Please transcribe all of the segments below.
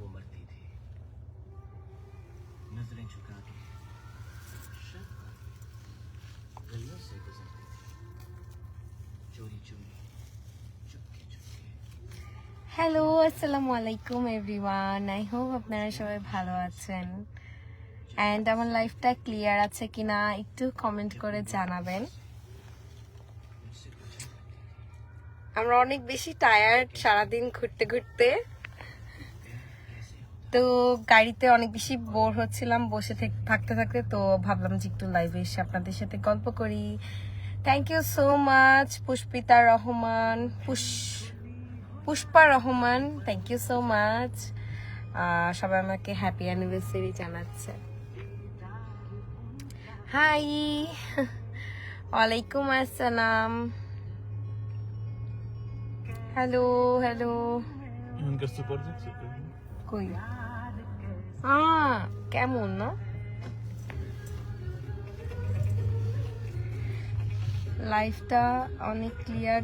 वो मरती थी नजरें झुका के गलियों से गुजरती थी चोरी चोरी चुपके चुपके। হ্যালো আসসালামু আলাইকুম এভরিওয়ান, আই হোপ আপনারা সবাই ভালো আছেন অ্যান্ড আমার লাইফটা ক্লিয়ার আছে কিনা একটু কমেন্ট করে জানাবেন। আমরা অনেক বেশি টায়ার্ড সারাদিন ঘুরতে ঘুরতে, তো গাড়িতে অনেক বেশি বোর হচ্ছিলাম বসে থাকতে থাকতে, তো ভাবলাম যে একটু লাইভে এসে আপনাদের সাথে গল্প করি। Thank you so much Pushpita Rahman, Pushpa Rahman, thank you so much. সবাই আমাকে হ্যাপি অ্যানিভার্সারি জানাচ্ছে। হাই, ওয়ালাইকুম আসসালাম, হ্যালো হ্যালো। কই কেমন না লাইফটা অনেক ক্লিয়ার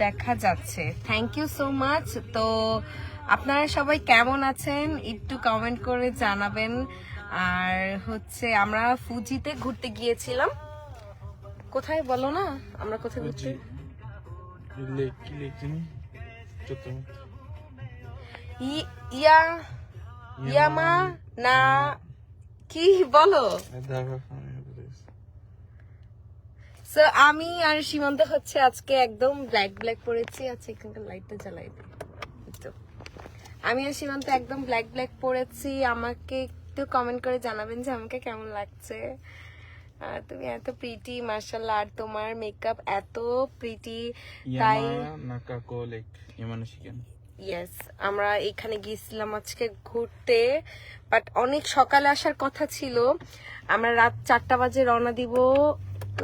দেখা যাচ্ছে, থ্যাংক ইউ সো মাচ। তো আপনারা সবাই কেমন আছেন একটু কমেন্ট করে জানাবেন। আর হচ্ছে আমরা ফুজিতে ঘুরতে গিয়েছিলাম। কোথায় বলো না, আমরা কোথায় ঘুরতে? ইয়ামা না কি বলো? সো আমি আর সীমান্ত হচ্ছে আজকে একদম ব্ল্যাক পরেছি। আচ্ছা এখানকার লাইটটা জ্বালাই দিই। তো আমি আর সীমান্ত একদম ব্ল্যাক পরেছি। আমাকে একটু কমেন্ট করে জানাবেন যে আমাকে কেমন লাগছে। তুমি এত প্রিটি মাশাআল্লাহ, আর তোমার মেকআপ এত প্রিটি। তাই ইয়েস, আমরা এখানে গিয়েছিলাম আজকে ঘুরতে, বাট অনেক সকালে আসার কথা ছিল। আমরা রাত 4টা বাজে রওনা দিব।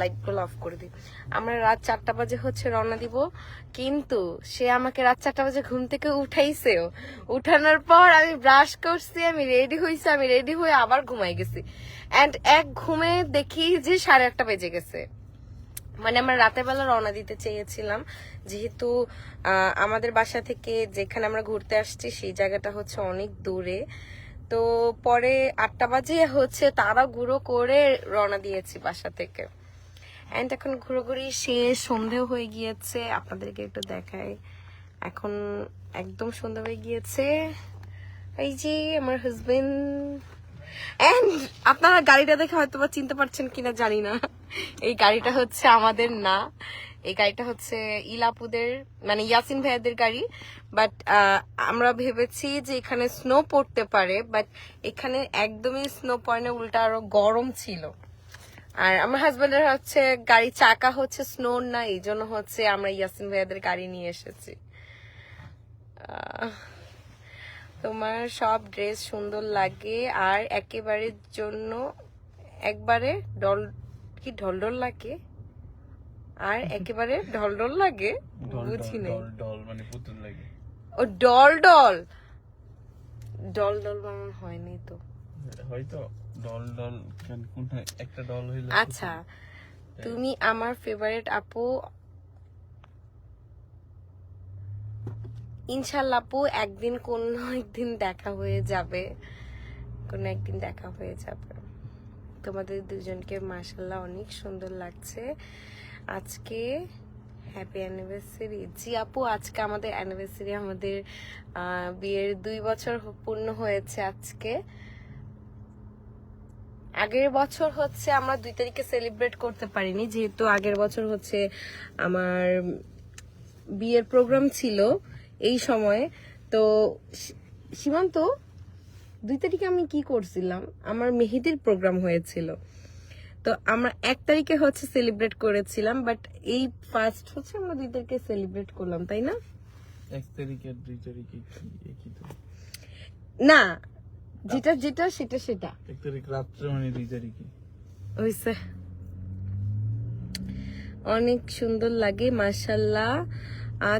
লাইটগুলো অফ করে দিই। আমরা রাত 4টা বাজে হচ্ছে রওনা দিব, কিন্তু সে আমাকে রাত 4টা বাজে ঘুম থেকে উঠাইছেও। উঠানোর পর আমি ব্রাশ করছি, আমি রেডি হয়েছি, আমি রেডি হয়ে আবার ঘুমাই গেছি। অ্যান্ড এক ঘুমে দেখি যে 8:30 বেজে গেছে। মানে আমরা রাতের বেলা রওনা দিতে চেয়েছিলাম, যেহেতু আমাদের বাসা থেকে যেখানে আমরা ঘুরতে আসছি সেই জায়গাটা হচ্ছে অনেক দূরে। তো পরে 8টা বাজে হচ্ছে তাড়াহুড়ো করে রওনা দিয়েছি বাসা থেকে। অ্যান্ড এখন ঘুরোঘুরি শেষ, সন্ধ্যেও হয়ে গিয়েছে। আপনাদেরকে একটু দেখাই, এখন একদম সন্ধ্যা হয়ে গিয়েছে। এই যে আমার হাজবেন্ড। এন্ড আপনারা গাড়িটা দেখে হয়তো বা চিনতে পারছেন কিনা জানি না, এই গাড়িটা হচ্ছে আমাদের না, এই গাড়িটা হচ্ছে ইলাপুদের মানে ইয়াসিন ভাইয়াদের গাড়ি। বাট আমরা ভেবেছি যে এখানে স্নো পড়তে পারে, বাট এখানে একদমই স্নো পড়ে না, উল্টা আরো গরম ছিল। আর আমার হাজবেন্ডের হচ্ছে গাড়ি চাকা হচ্ছে স্নোর না, এই জন্য হচ্ছে আমরা ইয়াসিন ভাইয়াদের গাড়ি নিয়ে এসেছি। তোমার সব ড্রেস সুন্দর লাগে, আর একেবারে জন্য একবারে ঢল লাগে, আর একেবারে ঢল লাগে, বুঝি নাই। ও ডল বানানো হয়নি তো, হয়তো একটা ডল হইলো। আচ্ছা, তুমি আমার ফেভারিট আপু। ইনশাল্লাহ আপু, একদিন কোন একদিন দেখা হয়ে যাবে, কোন একদিন দেখা হয়ে যাবে। তোমাদের দুজনকে মাশাআল্লাহ অনেক সুন্দর লাগছে আজকে। Happy anniversary. জি আপু, আজকে আমাদের অ্যানিভার্সারি, আমাদের বিয়ের 2 বছর পূর্ণ হয়েছে আজকে। আগের বছর হচ্ছে আমরা 2 তারিখে সেলিব্রেট করতে পারিনি, যেহেতু আগের বছর হচ্ছে আমার বিয়ের প্রোগ্রাম ছিল এই সময়। তো সীমান্ত 2 তারিখে আমি কি করছিলাম, আমার মেহেদির প্রোগ্রাম হয়েছিল, তো আমরা 1 তারিখে হচ্ছে সেলিব্রেট করেছিলাম। বাট এই ফার্স্ট হচ্ছে আমরা 2 তারিখে সেলিব্রেট করলাম, তাই না? 1 তারিখ আর 2 তারিখে একই তো না, যেটা সেটা 1 তারিখ রাত্রে মানে 2 তারিখে হইছে। অনেক সুন্দর লাগে মাশাআল্লাহ,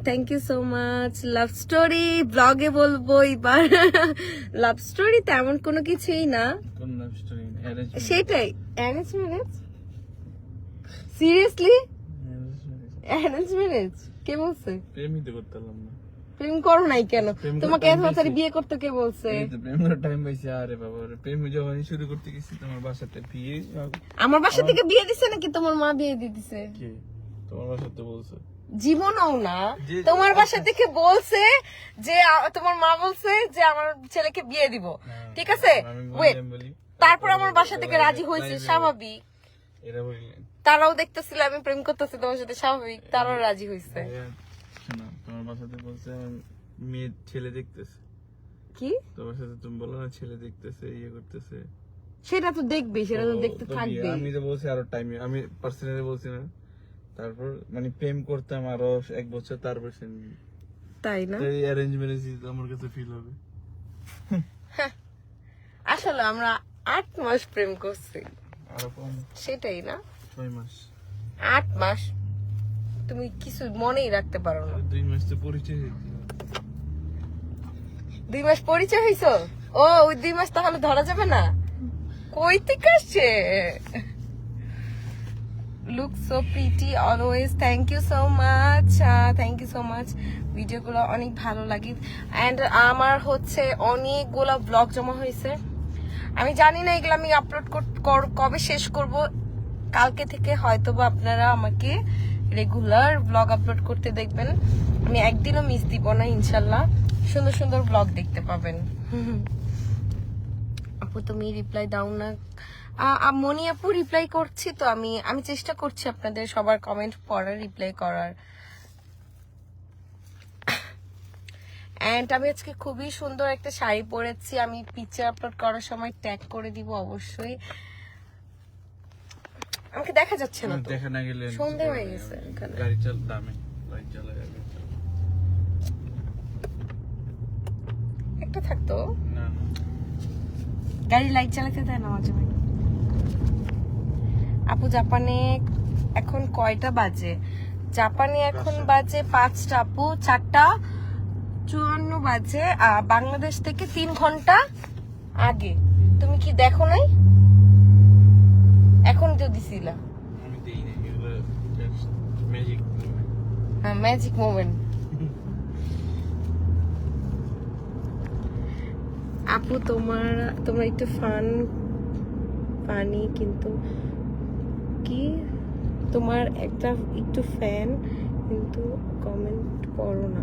thank you so much. Love story ব্লগে বলবো এবার। লাভ স্টোরি তেমন কোনো কিছুই না, কোন লাভ স্টোরি? সেটাই arrange marriage. Seriously arrange marriage কে বলছে? প্রেমই তো করতাম না। প্রেম করো নাই কেন? প্রেম করতে তোমাকে এত time তাড়াতাড়ি পাইছি। বিয়ে করতে কে বলছে? এই তো প্রেম করার টাইম পাইছি। আরে বাবা রে, প্রেম যখনই শুরু করতে গেছি তোমার বাসাতে বিয়ে আমার বাসা থেকে বিয়ে দিছে নাকি তোমার মা বিয়ে দিয়ে দিছে? কে তোমার বাসাতে বলছে? জীবনও না, যে- তোমার বাসা থেকে বলছে যে তোমার মা বলছে যে আমার ছেলেকে বিয়ে দিব, ঠিক আছে? আমি ওয়েট, বলি তারপর আমার বাসা থেকে রাজি হয়েছে, স্বাভাবিক। এরা বললেন তারাও দেখতেছিল আমি প্রেম করতেছি তোমার সাথে, স্বাভাবিক তারাও রাজি হয়েছে। শোনো, তোমার বাসাতে বলছে মেয়ে ছেলে দেখতেছে, কি তোমার সাথে তুমি বলো না ছেলে দেখতেছে ইয়ে করতেছে। সেটা তো দেখবে, সেটা তো তো- দেখতে তো থাকবে। বিয়ে- আমি তো বলছি আরো টাইম, আমি পার্সোনালি বলছি না। তারপর মানে প্রেম করতাম আরো 1 বছর, তারপর তাই না? অ্যারেঞ্জ ম্যারেজ আমার কাছে ফিল হবে। আসলে আমরা 8 মাস প্রেম করছি, আরো কম, সেটাই না? 6 মাস। 8 মাস তুমি কিছু মনেই রাখতে পারো না। 2 মাস তো পরিচয় হয়েছিল। 2 মাস পরিচয় হইছো? ও ওই 2 মাস তাহলে ধরা যাবে না? কই থেকে আসছে? Look so pretty always, thank you so much, thank you so much. ভিডিওগুলো অনেক ভালো লাগে। অ্যান্ড আমার হচ্ছে অনেকগুলো ব্লগ জমা হয়েছে, আমি জানি না এগুলো আমি আপলোড কবে শেষ করব। কালকে থেকে হয়তোবা আপনারা আমাকে রেগুলার ব্লগ আপলোড করতে দেখবেন, আমি একদিনও মিস দিব না ইনশাল্লাহ। সুন্দর সুন্দর ব্লগ দেখতে পাবেন। আপু তুমি রিপ্লাই দাও না? মনি আপু রিপ্লাই করছি তো, আমি চেষ্টা করছি আপনাদের সবার কমেন্ট পড়ার, রিপ্লাই করার। এন্ড আমি আজকে খুবই সুন্দর একটা শাড়ি পরেছি, আমি পিকচার আপলোড করার সময় ট্যাগ করে দিব অবশ্যই। আমাকে দেখা যাচ্ছে না তো, দেখা না গেলে সন্ধে হয়ে গেছে এখানে। গাড়ি চাল দামে গাড়ি চালায় একটা থাকতো, না না গাড়ি লাইট চালাতে দেয় না মাঝে মাঝে। আপু জাপানে এখন কয়টা বাজে? জাপানে এখন বাজে 5টা আপু, 4:54 বাজে। বাংলাদেশ থেকে 3 ঘন্টা আগে। তুমি কি দেখো নাই? এখন তো দিছিলা। আমি দেই না এগুলো, ম্যাজিক। হ্যাঁ, ম্যাজিক মোমেন্ট। আপু তোমরা একটু ফানি, কিন্তু কি তোমার একটু ফ্যান, কিন্তু কমেন্ট পড়ো না।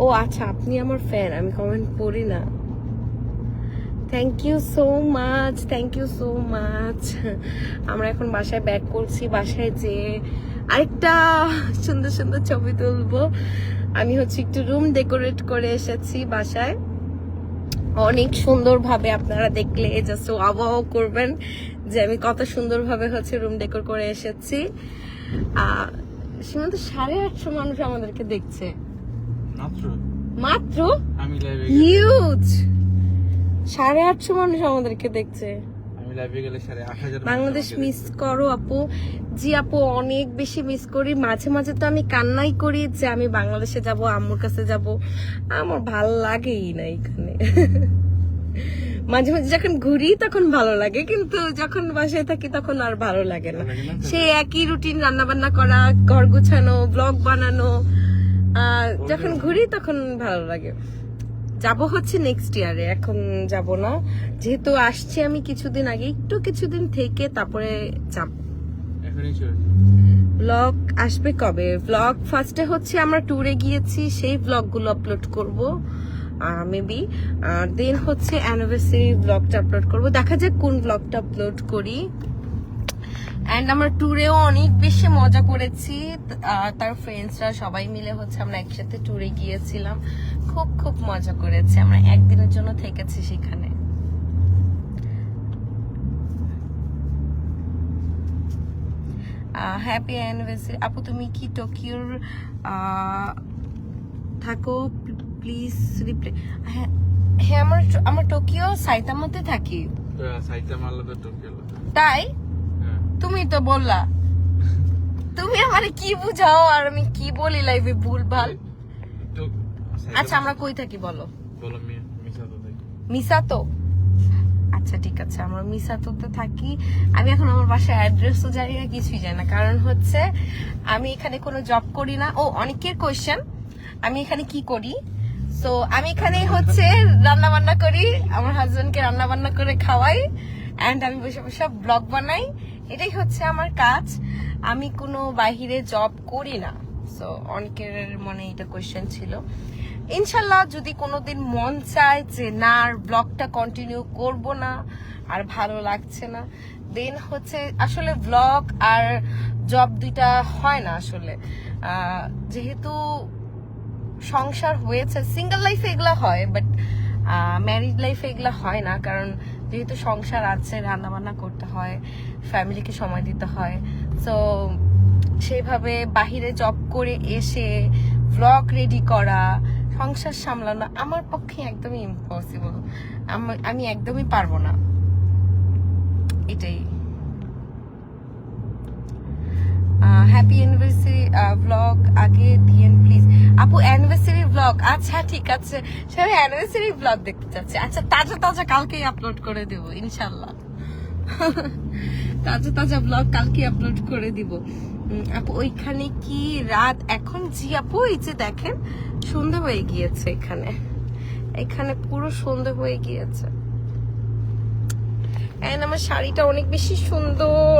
ও আচ্ছা, আপনি আমার ফ্যান, আমি কমেন্ট পড়ি না। Thank you so much, thank you so much. আমরা এখন বাসায় ব্যাক করছি, বাসায় যে আরেকটা সুন্দর সুন্দর ছবি তুলবো। আমি হচ্ছে একটু রুম ডেকোরেট করে এসেছি বাসায়, অনেক সুন্দরভাবে। আপনারা দেখলে জাস্ট ওয়াও করবেন যে আমি কত সুন্দরভাবে হচ্ছে রুম ডেকোর করে এসেছি। সীমান্ত 850 মানুষ আমাদেরকে দেখছে মাত্র। আমি লাইভে হিউজ 850 মানুষ আমাদেরকে দেখছে। আমি লাইভে গেলে 8,500 বাংলাদেশ মিস করো আপু? জি আপু, অনেক বেশি মিস করি। মাঝে মাঝে তো আমি কান্নাই করি যে আমি বাংলাদেশে যাব, আম্মুর কাছে যাব, আমার ভালো লাগেই না এখানে। মাঝে মাঝে যখন ঘুরি তখন ভালো লাগে, কিন্তু যখন বাসায় থাকি তখন আর ভালো লাগে না। সেই একই রুটিন, রান্না বান্না করা, ঘর গুছানো, ব্লগ বানানো। যখন ঘুরি তখন ভালো লাগে। যাব হচ্ছে নেক্সট ইয়ারে, এখন যাব না, যেহেতু আসছি আমি কিছুদিন আগে, কিছুদিন থেকে তারপরে যাব। এখনই চল। ব্লগ আসবে কবে? ব্লগ ফার্স্টে হচ্ছে আমরা ট্যুরে গিয়েছি, সেই ব্লগগুলো আপলোড করব মেবি। দেন হচ্ছে অ্যানিভার্সারি ব্লগটা আপলোড করব, দেখা যাক কোন ব্লগটা আপলোড করি। অ্যান্ড আমরা ট্যুরেও অনেক বেশি মজা করেছি, তার ফ্রেন্ডসরা সবাই মিলে হচ্ছে আমরা একসাথে ট্যুরে গিয়েছিলাম, খুব খুব মজা করেছি। আমরা একদিনের জন্য থেকেছি সেখানে। হ্যাপি অ্যানিভার্সারি আপু। তুমি কি টোকিওর থাকো? Please reply. হ্যাঁ হ্যাঁ, আমরা টোকিও সাইতামাতে থাকি। সাইতামা আলাদা, টোকিও আলাদা। তাই? হ্যাঁ। তুমি তো বললা। তুমি আমারে কি বুঝাও আর আমি কি বলি লাইভে ভুলভাল। আচ্ছা আমরা কই থাকি বলো? বলো মিসাতো থাকি। মিসাতো? আচ্ছা ঠিক আছে, আমরা মিসাতোতে থাকি। আমি এখন আমার বাসার অ্যাড্রেসও জানি না, কিছুই জানি না, কারণ হচ্ছে আমি এখানে কোনো জব করি না। ও অনেকের কোয়েশ্চেন আমি এখানে কি করি। সো আমি এখানে হচ্ছে রান্না বান্না করি, আমার হাজবেন্ডকে রান্না বান্না করে খাওয়াই, এন্ড আমি বসে বসে ব্লগ বানাই। এটাই হচ্ছে আমার কাজ। আমি কোনো বাহিরে জব করি না। সো অনেকের মনে এটা কোয়েশ্চেন ছিল। ইনশাল্লাহ যদি কোনোদিন মন চায় যে না আর ব্লগটা কন্টিনিউ করব না, আর ভালো লাগছে না, দেন হচ্ছে আসলে ব্লগ আর জব দুইটা হয় না আসলে। যেহেতু সংসার হয়েছে, সিঙ্গেল লাইফে এগুলা হয়, বাট ম্যারিড লাইফে এগুলা হয় না, কারণ যেহেতু সংসার আছে, রান্না বান্না করতে হয়, ফ্যামিলিকে সময় দিতে হয়। সো সেইভাবে বাহিরে জব করে এসে ব্লগ রেডি করা, সংসার সামলানো আমার পক্ষে একদমই ইম্পসিবল। আমি একদমই পারবো না। এটাই। হ্যাপি অ্যানিভার্সারি ব্লগ আগে দিয়েন প্লিজ। আপু অ্যানিভার্সারি ব্লগ, আচ্ছা ঠিক আছে, সবাই অ্যানিভার্সারি ব্লগ দেখতে চাচ্ছে। আচ্ছা তাজা তাজা কালকেই আপলোড করে দেব ইনশাল্লাহ। তাজা তাজা ব্লগ কালকে আপলোড করে দিব। আপু ওইখানে কি রাত এখন? জি আপু, এই যে দেখেন সন্ধ্যা হয়ে গিয়েছে, এখানে পুরো সন্ধ্যা হয়ে গিয়েছে। এন্ড আমার শাড়িটা অনেক বেশি সুন্দর।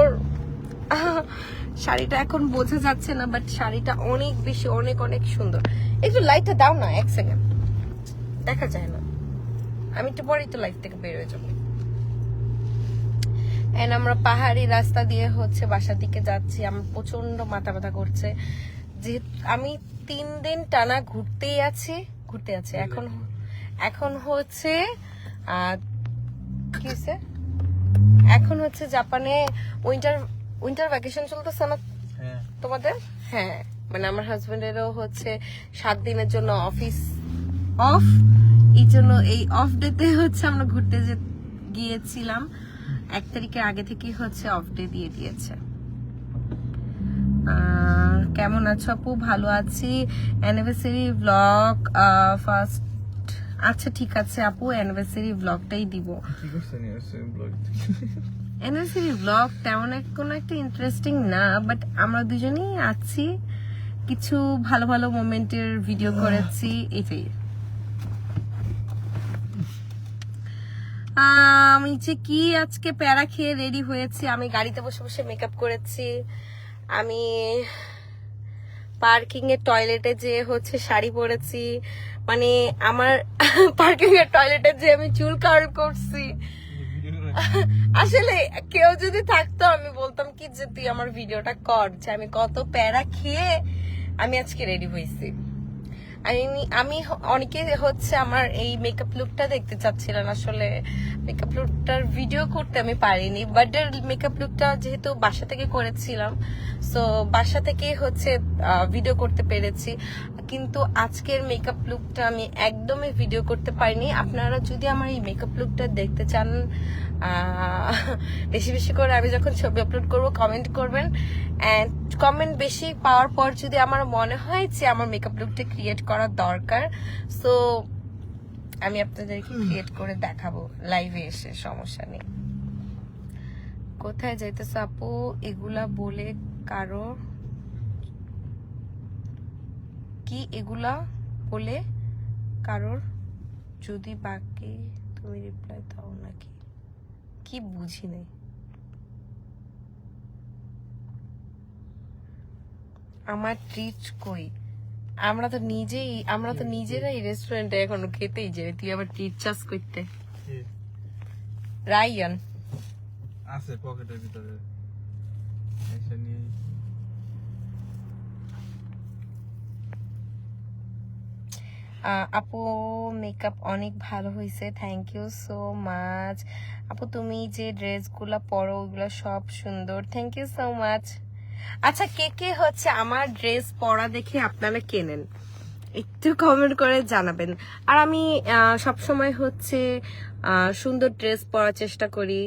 শাড়িটা এখন বোঝা যাচ্ছে না, বাট শাড়িটা অনেক বেশি অনেক অনেক সুন্দর। একটু লাইটটা দাও না, এক সেকেন্ড, দেখা যায় না। আমি একটু পরেই তো লাইট থেকে বের হয়ে যাবো। এন্ড আমরা পাহাড়ি রাস্তা দিয়ে হচ্ছে বাসার দিকে যাচ্ছি। আমার প্রচন্ড মাথা ব্যথা করছে, যেহেতু আমি 3 দিন টানা ঘুরতে আছি। এখন হচ্ছে কি হচ্ছে, এখন হচ্ছে জাপানে উইন্টার ভ্যাকেশন চলতেছে না তোমাদের? হ্যাঁ, মানে আমার হাজবেন্ডেরও হচ্ছে 7 দিনের জন্য অফিস অফ। এই জন্য এই অফ ডেতে হচ্ছে আমরা ঘুরতে গিয়েছিলাম। 1 তারিখের আগে থেকেই হচ্ছে অফ ডে দিয়ে দিয়েছে। কেমন আছো আপু? ভালো আছি। Anniversary blog first. আচ্ছা ঠিক আছে আপু, অ্যানিভার্সারি ব্লগটাই দিব। অ্যানিভার্সারি ব্লগ তেমন কোনো একটা ইন্টারেস্টিং না, বাট আমরা দুজনেই আছি, কিছু ভালো ভালো মোমেন্টের ভিডিও করেছি, এটাই। আমি যে কি আজকে প্যারা খেয়ে রেডি হয়েছি। আমি গাড়িতে বসে বসে মেকআপ করেছি। আমি পার্কিং এর টয়লেটে যে হচ্ছে শাড়ি পরেছি, মানে আমার পার্কিং এর টয়লেটে যে আমি চুল কার্ল করছি। আসলে কেউ যদি থাকতো আমি বলতাম কি যে তুই আমার ভিডিওটা কর, যে আমি কত প্যারা খেয়ে আমি আজকে রেডি হয়েছি। আমি অনেকে হচ্ছে আমার এই মেকআপ লুকটা দেখতে চাচ্ছিলেন, আসলে মেকআপ লুকটার ভিডিও করতে আমি পারিনি, বাট মেকআপ লুকটা যেহেতু বাসা থেকে করেছিলাম, সো বাসা থেকে হচ্ছে ভিডিও করতে পেরেছি। কিন্তু আজকের মেকআপ লুকটা আমি একদমই ভিডিও করতে পারিনি। আপনারা যদি আমার এই মেকআপ লুকটা দেখতে চান, বেশি বেশি করে আমি যখন ছবি আপলোড করব কমেন্ট করবেন, এন্ড কমেন্ট বেশি পাওয়ার পর যদি আমার মনে হয় যে আমার মেকআপ লুকটা ক্রিয়েট করার দরকার, সো আমি আপনাদেরকে ক্রিয়েট করে দেখাবো লাইভে এসে, সমস্যা নেই। কোথায় যাইতেছে আপু? এগুলা বলে কারো কি? এগুলা বলে কারোর যদি বাকি তুমি রিপ্লাই দাও নাকি? কি বুঝি নাই। আমার ট্রিট কই? আমরা তো নিজেরাই রেস্টুরেন্টে এখনো খেতেই যাই, তুই আবার ট্রিট চাষ করতে। রায়ান আছে পকেটের ভিতরে, এসে নিয়ে। আপু মেকআপ অনেক ভালো হয়েছে, থ্যাংক ইউ সো মাচ। আপু তুমি যে ড্রেসগুলো পরো ওগুলো সব সুন্দর, থ্যাংক ইউ সো মাচ। আচ্ছা কে কে হচ্ছে আমার ড্রেস পরা দেখে আপনারা কেনেন, একটু কমেন্ট করে জানাবেন। আর আমি সবসময় হচ্ছে সুন্দর ড্রেস পরার চেষ্টা করি,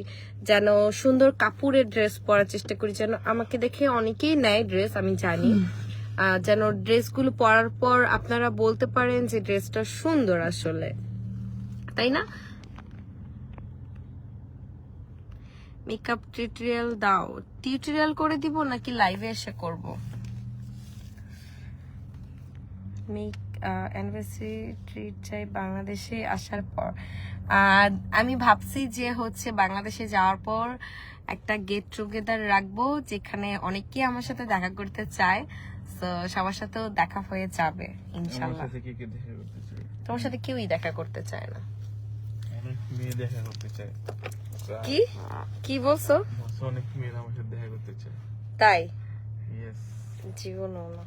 যেন সুন্দর কাপড়ের ড্রেস পরার চেষ্টা করি, যেন আমাকে দেখে অনেকেই নেয় ড্রেস, আমি জানি, যেন ড্রেসগুলো পরার পর আপনারা বলতে পারেন যে ড্রেসটা সুন্দর আসলে, তাই না? মেকআপ টিউটোরিয়াল দাও। টিউটোরিয়াল করে দিব নাকি লাইভে এসে করব? মেক অ্যানিভার্সারি ট্রিট চাই বাংলাদেশে আসার পর। আর আমি ভাবছি যে হচ্ছে বাংলাদেশে যাওয়ার পর একটা গেট টুগেদার রাখবো, যেখানে অনেকেই আমার সাথে দেখা করতে চায়, তো সবার সাথেও দেখা হয়ে যাবে আমার ইনশাল্লাহ। সাথে কে কে দেখা করতে চায়? তোমার সাথে কেউই দেখা করতে চায় না। অনেক মেয়ে দেখা করতে চায়। কি কি বলছো? বলছে অনেক মেয়েরা আমার সাথে দেখা করতে চায়। তাই? ইয়েস। জীবনও না।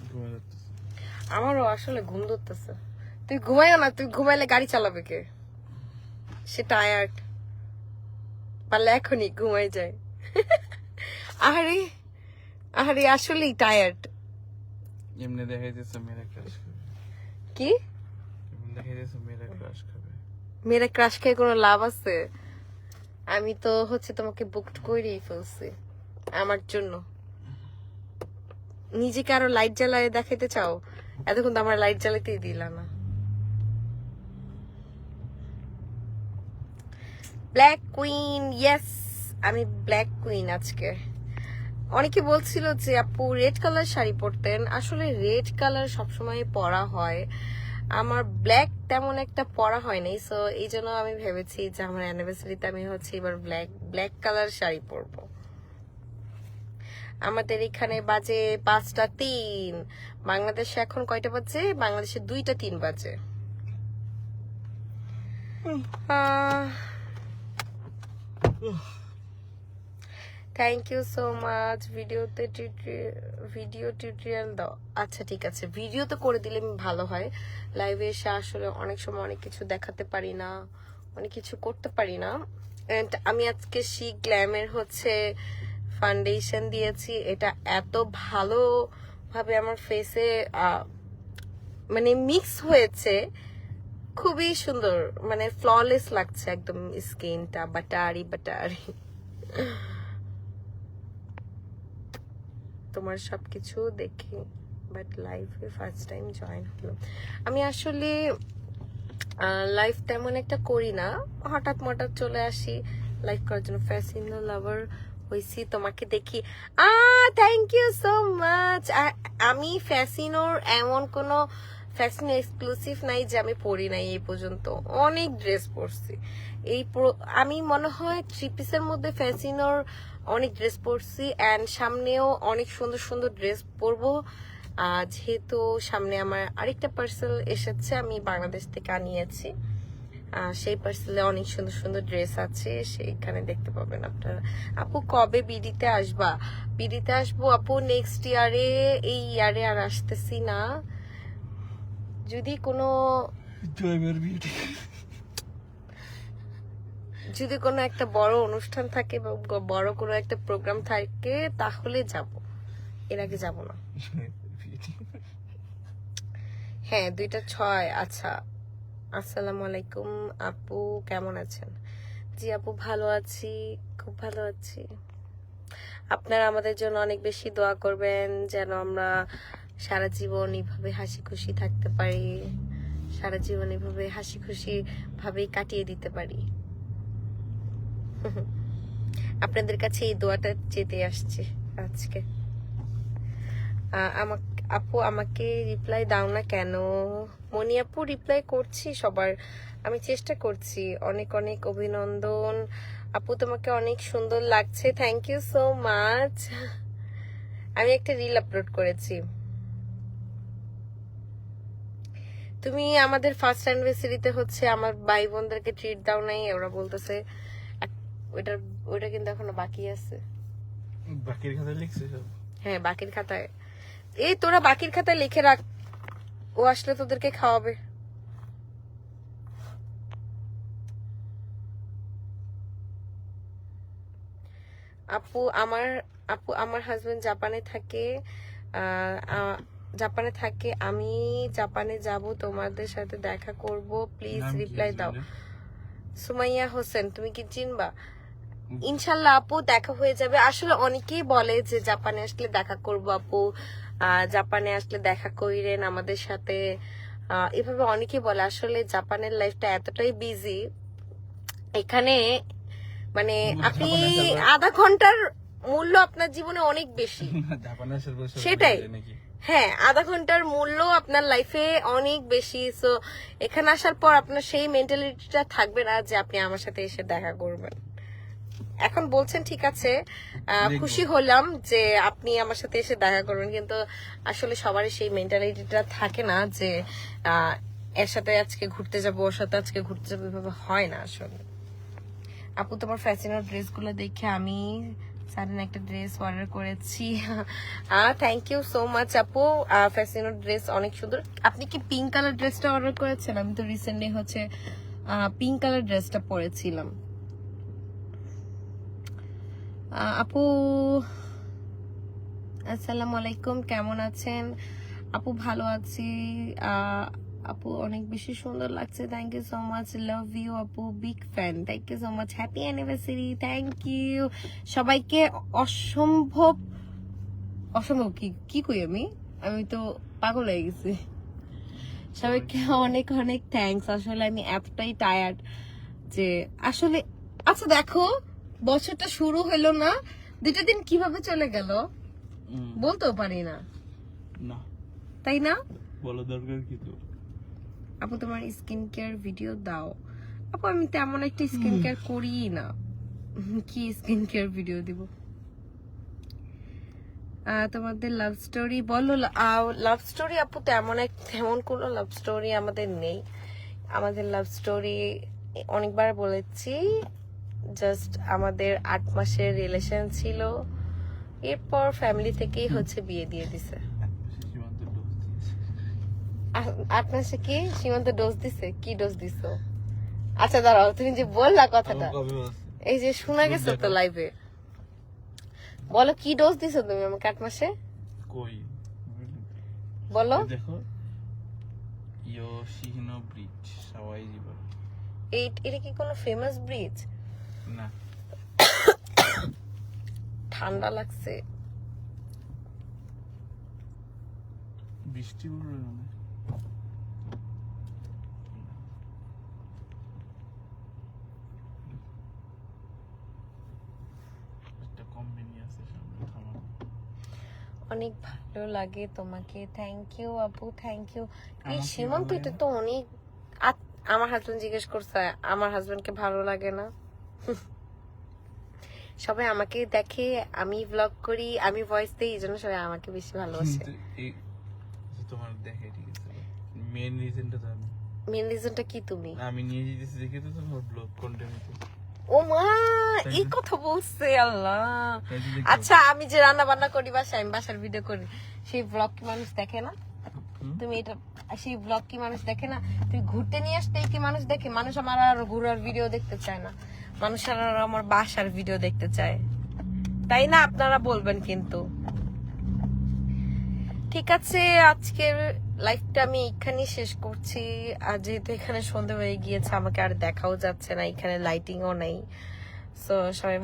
ঘুমিয়ে যাচ্ছে। আমারও আসলে ঘুম ধরতেছে। তুই ঘুমাইও না, তুই ঘুমাইলে গাড়ি চালাবে কে? সে টায়ার্ড, পারলে এখনই ঘুমাই যায়। আরে আরে আসলেই টায়ার্ড। এমনি দেখা যাচ্ছে মেয়েরা ক্রাশ খাবে। কি এমনি দেখা যাচ্ছে মেয়েরা ক্রাশ খাবে। মেয়েরা ক্রাশ খেয়ে কোনো লাভ আছে? আমি তো হচ্ছে তোমাকে বুকড করেই ফেলছি আমার জন্য। নিজেকে আরো লাইট জ্বালায় দেখাইতে চাও? এতক্ষণ তো আমার লাইট জ্বালাতেই দিলা না। ব্ল্যাক কুইন, ইয়েস আমি ব্ল্যাক কুইন আজকে। অনেকে বলছিল যে আপু রেড কালার শাড়ি পরতেন, আসলে রেড কালার সবসময় পরা হয়, আমার ব্ল্যাক তেমন একটা পরা হয়নি, সো এই জন্য আমি ভেবেছি যে আমার অ্যানিভার্সারিতে আমি হচ্ছে এবার ব্ল্যাক কালার শাড়ি পরবো। আমাদের এখানে বাজে 5টা 3, বাংলাদেশে এখন কয়টা বাজে? বাংলাদেশে 2টা 3 বাজে। Thank you so much. Video tutorial দাও। আচ্ছা ঠিক আছে, ভিডিও তো করে দিলে ভালো হয়। লাইভে এসে আসলে অনেক সময় অনেক কিছু দেখাতে পারি না, অনেক কিছু করতে পারি না। এন্ড আমি আজকে শিক গ্ল্যামের হচ্ছে ফাউন্ডেশন দিয়েছি, এটা এত ভালোভাবে আমার ফেসে মানে মিক্স হয়েছে, খুবই সুন্দর, মানে ফ্ললেস লাগছে একদম স্কিনটা, বাটারি বাটারি। তোমার সবকিছু দেখি, বাট লাইফে ফার্স্ট টাইম জয়েন হলো। আমি আসলে লাইফ তেমন একটা করি না, হঠাৎ মঠাৎ চলে আসি লাইফ করার জন্য। ফ্যাসিনো লাভার হয়েছি তোমাকে দেখি। Thank you so much. আমি ফ্যাসিনোর এমন কোনো ফ্যাসিনো এক্সক্লুসিভ নাই যে আমি পরি নাই এই পর্যন্ত, অনেক ড্রেস পরছি। আমি মনে হয় 3 পিসের মধ্যে ফ্যাসিনোর অনেক ড্রেস পরছি, অ্যান্ড সামনেও অনেক সুন্দর সুন্দর ড্রেস পরবো। যেহেতু সামনে আমার আরেকটা পার্সেল এসেছে, আমি বাংলাদেশ থেকে আনিয়েছি, সেই পার্সেলে অনেক সুন্দর সুন্দর ড্রেস আছে, সেইখানে দেখতে পাবেন আপনারা। আপু কবে বিডিতে আসবা? বিডিতে আসবো আপু নেক্সট ইয়ারে, এই ইয়ারে আর আসতেছি না। যদি কোনো একটা বড় অনুষ্ঠান থাকে বা বড় কোনো একটা প্রোগ্রাম থাকে তাহলে যাব, এর আগে যাব না। হ্যাঁ 2টা 6। আচ্ছা, আসসালামু আলাইকুম আপু, কেমন আছেন? জি আপু ভালো আছি, খুব ভালো আছি। আপনারা আমাদের জন্য অনেক বেশি দোয়া করবেন, যেন আমরা সারা জীবন এইভাবে হাসি খুশি থাকতে পারি, সারা জীবন এইভাবে হাসি খুশি ভাবেই কাটিয়ে দিতে পারি। আপনাদের কাছে এই দোয়াটা চেতে আসছে আজকে। আপু আমাকে রিপ্লাই দাও না কেন? মনি আপু রিপ্লাই করছি সবার, আমি চেষ্টা করছি। অনেক অনেক অভিনন্দন আপু, তোমাকে অনেক সুন্দর লাগছে। Thank you so much. আমি একটা রিল আপলোড করেছি। তুমি আমাদের ফার্স্ট অ্যানিভার্সারিতে হচ্ছে আমার ভাই বোনদেরকে ট্রিট দাও নাই, ওরা বলতেছে। ওইটা কিন্তু এখনো বাকি আছে। বাকির খাতায় লিখছে সব? হ্যাঁ বাকির খাতায়। এই তোরা বাকির খাতায় লিখে রাখ, ও আসলে তোদেরকে খাওয়াবে। আপু আমার হাজবেন্ড জাপানে থাকে, আমি জাপানে যাব, তোমাদের সাথে দেখা করব, প্লিজ রিপ্লাই দাও। সুমাইয়া হোসেন, তুমি কি চিনবা? ইনশাল্লাহ আপু দেখা হয়ে যাবে। আসলে অনেকেই বলে যে জাপানে আসলে দেখা করব আপু, জাপানে আসলে দেখা কইরেন আমাদের সাথে, এভাবে অনেকেই বলে। আসলে জাপানের লাইফটা এতটাই বিজি, এখানে মানে আপনি আধা ঘন্টার মূল্য আপনার জীবনে অনেক বেশি। সেটাই, হ্যাঁ, আধা ঘন্টার মূল্য আপনার লাইফে অনেক বেশি। সো এখানে আসার পর আপনার সেই মেন্টালিটিটা থাকবে না যে আপনি আমার সাথে এসে দেখা করবেন। এখন বলছেন ঠিক আছে, খুশি হলাম যে আপনি আমার সাথে এসে দেখা করবেন, কিন্তু আসলে সবারই সেই মেন্টালিটিটা থাকে না যে এর সাথে আজকে ঘুরতে যাবো, ওর সাথে আজকে ঘুরতে যাবো, এভাবে হয় না আসলে। আপু তোমার ফ্যাশনের ড্রেসগুলো দেখে আমি সাডেন একটা ড্রেস অর্ডার করেছি। থ্যাংক ইউ সো মাচ আপু, ফ্যাশনের ড্রেস অনেক সুন্দর। আপনি কি পিঙ্ক কালার ড্রেসটা অর্ডার করেছেন? আমি তো রিসেন্টলি হচ্ছে পিঙ্ক কালার ড্রেসটা পরেছিলাম। আপু আসসালামু আলাইকুম, কেমন আছেন? আপু ভালো আছি আপু, অনেক বেশি সুন্দর লাগছে, thank you so much, love you আপু, big fan, thank you so much, happy anniversary, thank you সবাইকে। অসম্ভব অসম্ভব কি কই আমি তো পাগল হয়ে গেছি। সবাইকে অনেক অনেক থ্যাঙ্কস। আসলে আমি এতটাই টায়ার্ড যে আসলে, আচ্ছা দেখো বছরটা শুরু হলো না, 2টা দিন কিভাবে চলে গেল বলতেও পারি না, না তাই না? বলা দরকার কি তো। আপু তোমার স্কিন কেয়ার ভিডিও দাও। আপু আমি তেমন একটা স্কিন কেয়ার করি না, কি স্কিন কেয়ার ভিডিও দিব? তোমাদের লাভ স্টোরি বলো। লাভ স্টোরি আপু তেমন কোনো লাভ স্টোরি আমাদের নেই। আমাদের লাভ স্টোরি অনেকবার বলেছি, জাস্ট আমাদের 8 মাসের রিলেশন ছিল, এরপর ফ্যামিলি থেকেই হচ্ছে বিয়ে দিয়ে দিছে। 8 মাসে কি সীমান্ত ডোজ দিছে? কি ডোজ দিছো? আচ্ছা দাঁড়াও, তুমি যে বললা কথাটা, এই যে শোনা গেছে তো লাইভে, বলো কি ডোজ দিছো তুমি আমাকে 8 মাসে? কই বলো। দেখো ইয়োশিহিনো ব্রিজ সবাই জীবন। এটা কি কোনো ফেমাস ব্রিজ? না, ঠান্ডা লাগছে। বৃষ্টি পড়বে মানে একটা কোম্পানি আছে সামনে থামানো। অনেক ভালো লাগে তোমাকে, থ্যাংক ইউ আপু, থ্যাংক ইউ। এই আমাকে সীমান্ত ভালো এটা লাগে তো অনেক। আমার হাজবেন্ড জিজ্ঞেস করছে আমার হাজবেন্ডকে ভালো লাগে না। সবাই আমাকে দেখে, আমি ব্লগ করি, আমি ভয়েস দিই, এই জন্য সবাই আমাকে বেশি ভালোবাসে। কিন্তু তোমার দেখে ঠিক আছে, মেন রিজনটা তো মেন রিজনটা কি তুমি? আমি নিয়ে যেতেছি দেখে তো তোমার ব্লগ কন্টেন্ট। ও মা, এই কথা বলছে, আল্লাহ। আচ্ছা আমি যে রান্না বান্না করি বাসায়, আমি বাসার ভিডিও করি, সেই ব্লগ কি মানুষ দেখে না? তুমি এটা, সেই ব্লগ কি মানুষ দেখে না? তুমি ঘুরতে নিয়ে আসতে কি মানুষ দেখে? মানুষ আমার আর ঘুরার ভিডিও দেখতে চায় না, মানুষ আর আমার বাসার ভিডিও দেখতে চায়, তাই না? আপনারা বলবেন কিন্তু। ঠিক আছে, আজকের লাইফটা আমি এখানেই শেষ করছি। আর যেহেতু এখানে সন্ধ্যা হয়ে গিয়েছে, আমাকে আর দেখাও যাচ্ছে না, এখানে লাইটিংও নেই। সো সবাই